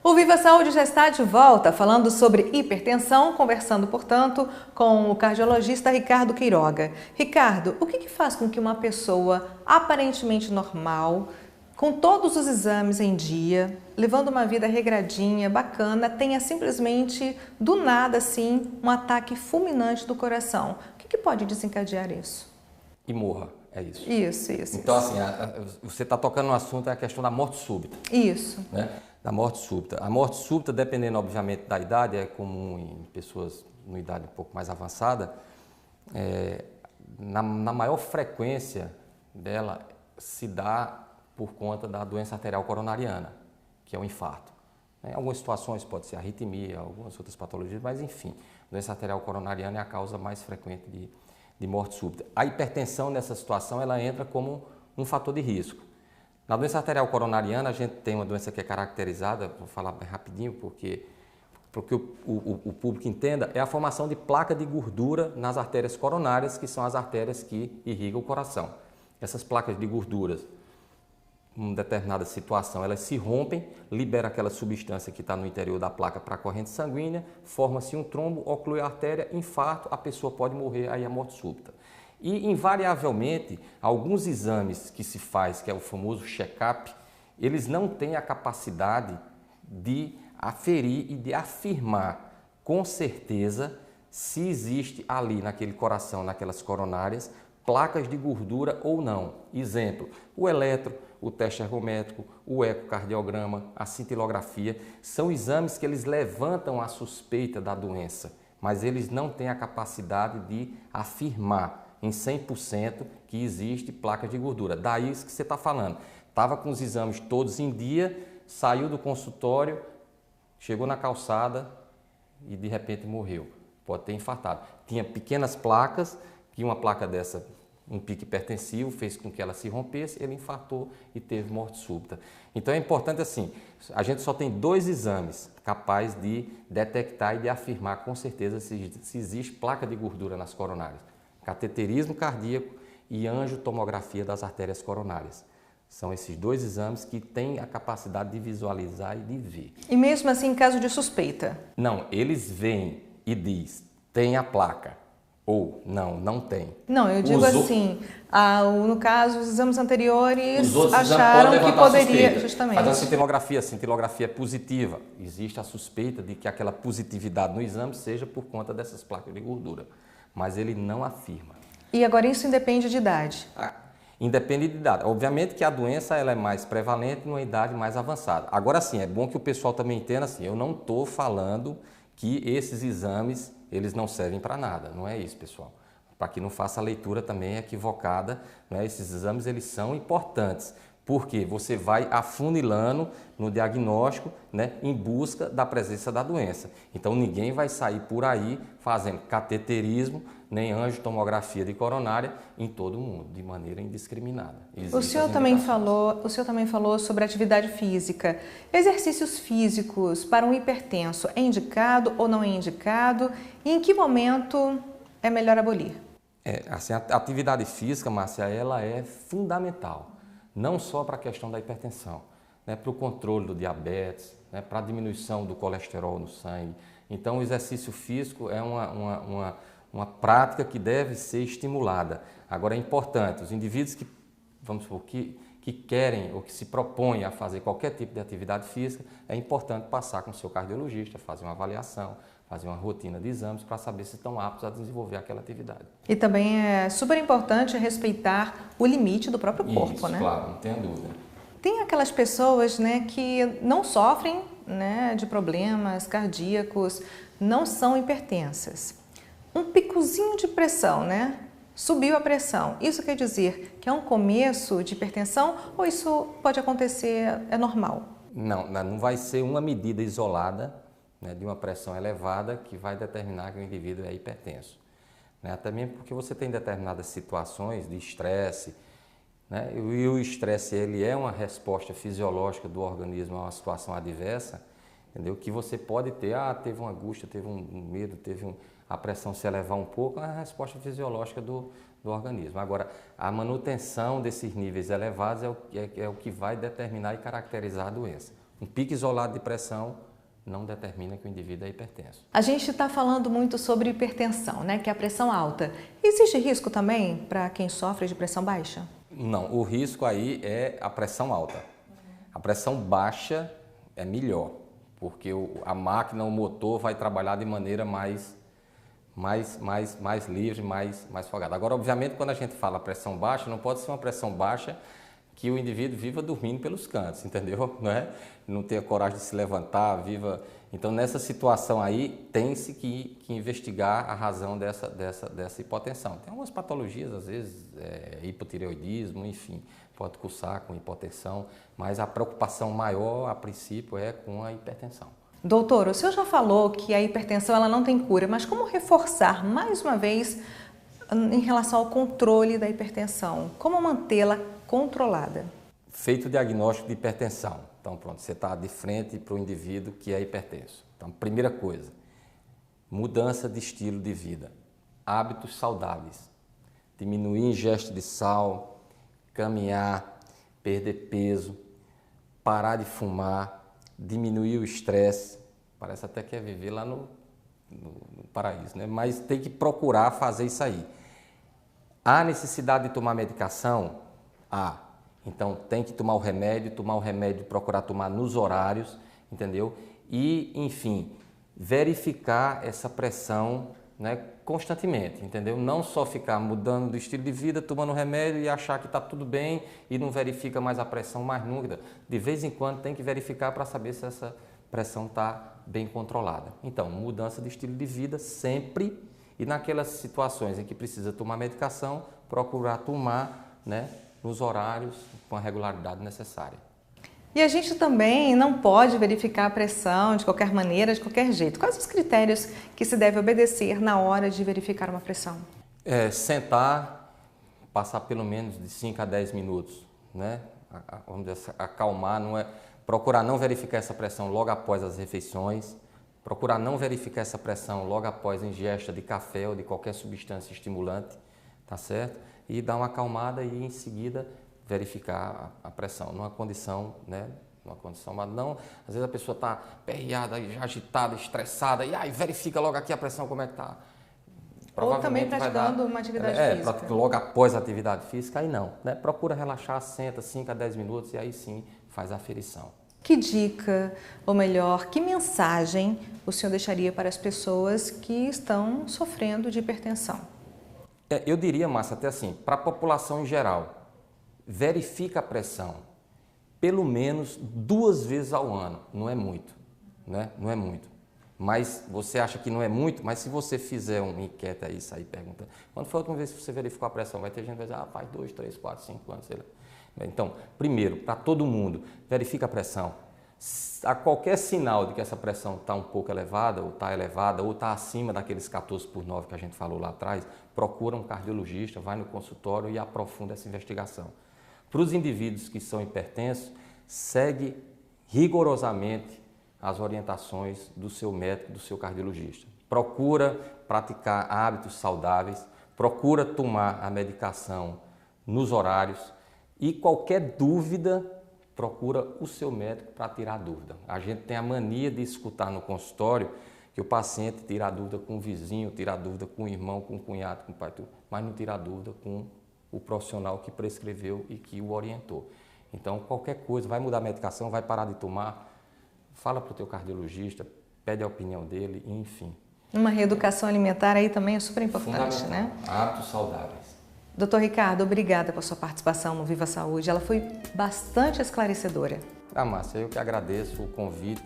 O Viva Saúde já está de volta, falando sobre hipertensão, conversando, portanto, com o cardiologista Ricardo Queiroga. Ricardo, o que faz com que uma pessoa aparentemente normal, com todos os exames em dia, levando uma vida regradinha, bacana, tenha simplesmente, do nada, assim, um ataque fulminante do coração? O que pode desencadear isso? E morra, é isso. Isso. Então, assim, você está tocando no assunto, é a questão da morte súbita. Isso. Né? Da morte súbita. A morte súbita, dependendo, obviamente, da idade, é comum em pessoas numa idade um pouco mais avançada, na maior frequência dela se dá por conta da doença arterial coronariana, que é o infarto. Em algumas situações pode ser arritmia, algumas outras patologias, mas enfim, doença arterial coronariana é a causa mais frequente de morte súbita. A hipertensão nessa situação ela entra como um fator de risco. Na doença arterial coronariana a gente tem uma doença que é caracterizada, vou falar bem rapidinho porque o público entenda, é a formação de placa de gordura nas artérias coronárias, que são as artérias que irrigam o coração. Essas placas de gorduras, em uma determinada situação, elas se rompem, libera aquela substância que está no interior da placa para a corrente sanguínea, forma-se um trombo, oclui a artéria, infarto, a pessoa pode morrer, aí a morte súbita. E, invariavelmente, alguns exames que se faz, que é o famoso check-up, eles não têm a capacidade de aferir e de afirmar com certeza se existe ali naquele coração, naquelas coronárias, placas de gordura ou não. Exemplo, o eletro, o teste ergométrico, o ecocardiograma, a cintilografia, são exames que eles levantam a suspeita da doença, mas eles não têm a capacidade de afirmar em 100% que existe placa de gordura. Daí isso que você está falando. Estava com os exames todos em dia, saiu do consultório, chegou na calçada e de repente morreu. Pode ter infartado. Tinha pequenas placas, que uma placa dessa, um pico hipertensivo, fez com que ela se rompesse, ele infartou e teve morte súbita. Então é importante assim, a gente só tem 2 exames capazes de detectar e de afirmar com certeza se existe placa de gordura nas coronárias. Cateterismo cardíaco e angiotomografia das artérias coronárias. São esses 2 exames que têm a capacidade de visualizar e de ver. E mesmo assim, em caso de suspeita? Não, eles veem e diz, tem a placa, ou não tem. Não, eu digo assim, no caso, os exames anteriores os acharam que poderia, justamente. Mas a cintilografia é positiva. Existe a suspeita de que aquela positividade no exame seja por conta dessas placas de gordura. Mas ele não afirma. E agora isso independe de idade? Independe de idade. Obviamente que a doença ela é mais prevalente numa idade mais avançada. Agora sim, é bom que o pessoal também entenda assim, eu não estou falando que esses exames eles não servem para nada, não é isso, pessoal. Para que não faça a leitura também equivocada, né? Esses exames eles são importantes. Porque você vai afunilando no diagnóstico, né, em busca da presença da doença. Então ninguém vai sair por aí fazendo cateterismo, nem angiotomografia de coronária em todo mundo, de maneira indiscriminada. O senhor também falou sobre atividade física. Exercícios físicos para um hipertenso é indicado ou não é indicado? E em que momento é melhor abolir? Assim, a atividade física, Márcia, ela é fundamental. Não só para a questão da hipertensão, né, para o controle do diabetes, né, para a diminuição do colesterol no sangue. Então, o exercício físico é uma prática que deve ser estimulada. Agora, é importante, os indivíduos que, vamos supor, que querem ou que se propõem a fazer qualquer tipo de atividade física, é importante passar com o seu cardiologista, fazer uma avaliação, fazer uma rotina de exames para saber se estão aptos a desenvolver aquela atividade. E também é super importante respeitar o limite do próprio corpo, Isso, né? Claro, não tenha dúvida. Tem aquelas pessoas, né, que não sofrem, né, de problemas cardíacos, não são hipertensas. Um picozinho de pressão, né? Subiu a pressão. Isso quer dizer que é um começo de hipertensão ou isso pode acontecer, é normal? Não vai ser uma medida isolada, né, de uma pressão elevada que vai determinar que o indivíduo é hipertenso. Né? Até mesmo porque você tem determinadas situações de estresse, né? E o estresse ele é uma resposta fisiológica do organismo a uma situação adversa, entendeu? Que você pode ter, teve uma angústia, teve um medo, a pressão se elevar um pouco, é uma resposta fisiológica do organismo. Agora, a manutenção desses níveis elevados é o que vai determinar e caracterizar a doença. Um pico isolado de pressão não determina que o indivíduo é hipertenso. A gente está falando muito sobre hipertensão, né, que é a pressão alta. Existe risco também para quem sofre de pressão baixa? Não, o risco aí é a pressão alta. A pressão baixa é melhor, porque a máquina, o motor vai trabalhar de maneira mais livre, mais folgada. Agora, obviamente, quando a gente fala pressão baixa, não pode ser uma pressão baixa que o indivíduo viva dormindo pelos cantos, entendeu? Não tenha coragem de se levantar, viva... Então, nessa situação aí, tem-se que investigar a razão dessa hipotensão. Tem algumas patologias, às vezes, hipotireoidismo, enfim, pode cursar com hipotensão, mas a preocupação maior, a princípio, é com a hipertensão. Doutor, o senhor já falou que a hipertensão ela não tem cura, mas como reforçar, mais uma vez, em relação ao controle da hipertensão? Como mantê-la controlada? Feito o diagnóstico de hipertensão. Então, pronto, você está de frente para o indivíduo que é hipertenso. Então, primeira coisa, mudança de estilo de vida, hábitos saudáveis, diminuir a ingesta de sal, caminhar, perder peso, parar de fumar, diminuir o estresse. Parece até que é viver lá no paraíso, né? Mas tem que procurar fazer isso aí. Há necessidade de tomar medicação? Então tem que tomar o remédio, procurar tomar nos horários, entendeu? E, enfim, verificar essa pressão, né, constantemente, entendeu? Não só ficar mudando do estilo de vida, tomando remédio e achar que está tudo bem e não verifica mais a pressão mais nunca. De vez em quando tem que verificar para saber se essa pressão está bem controlada. Então, mudança de estilo de vida sempre, e naquelas situações em que precisa tomar medicação, procurar tomar, né, nos horários com a regularidade necessária. E a gente também não pode verificar a pressão de qualquer maneira, de qualquer jeito. Quais os critérios que se deve obedecer na hora de verificar uma pressão? Sentar, passar pelo menos de 5 a 10 minutos, né? Vamos dizer, acalmar, procurar não verificar essa pressão logo após as refeições, procurar não verificar essa pressão logo após a ingesta de café ou de qualquer substância estimulante, tá certo? E dar uma acalmada e em seguida verificar a pressão, numa condição, né? Mas não, às vezes a pessoa está perreada, agitada, estressada, e aí verifica logo aqui a pressão como é que está. Ou também praticando uma atividade física. Logo após a atividade física, aí não, né? Procura relaxar, senta 5 a 10 minutos e aí sim faz a aferição. Que dica, ou melhor, que mensagem o senhor deixaria para as pessoas que estão sofrendo de hipertensão? Eu diria, Márcia, até assim, para a população em geral, verifica a pressão pelo menos 2 vezes ao ano. Não é muito, né? Não é muito. Mas você acha que não é muito, mas se você fizer uma enquete aí, sair perguntando, quando foi a última vez que você verificou a pressão? Vai ter gente que vai dizer, faz 2, 3, 4, 5 anos, sei lá. Então, primeiro, para todo mundo, verifica a pressão. A qualquer sinal de que essa pressão está um pouco elevada, ou está acima daqueles 14/9 que a gente falou lá atrás, procura um cardiologista, vai no consultório e aprofunda essa investigação. Para os indivíduos que são hipertensos, segue rigorosamente as orientações do seu médico, do seu cardiologista. Procura praticar hábitos saudáveis, procura tomar a medicação nos horários e qualquer dúvida, procura o seu médico para tirar a dúvida. A gente tem a mania de escutar no consultório que o paciente tira a dúvida com o vizinho, tira a dúvida com o irmão, com o cunhado, com o pai, mas não tira a dúvida com o profissional que prescreveu e que o orientou. Então, qualquer coisa, vai mudar a medicação, vai parar de tomar, fala para o teu cardiologista, pede a opinião dele, enfim. Uma reeducação alimentar aí também é super importante, né? Hábitos saudáveis. Doutor Ricardo, obrigada por sua participação no Viva Saúde. Ela foi bastante esclarecedora. Márcia, eu que agradeço o convite,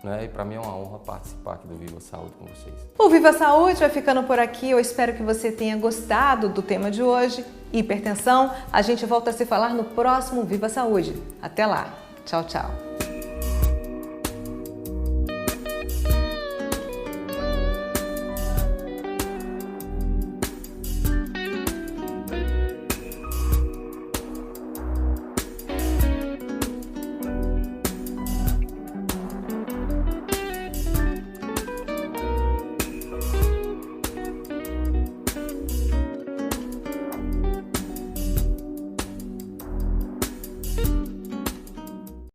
né? E para mim é uma honra participar aqui do Viva Saúde com vocês. O Viva Saúde vai ficando por aqui. Eu espero que você tenha gostado do tema de hoje, hipertensão. A gente volta a se falar no próximo Viva Saúde. Até lá. Tchau, tchau.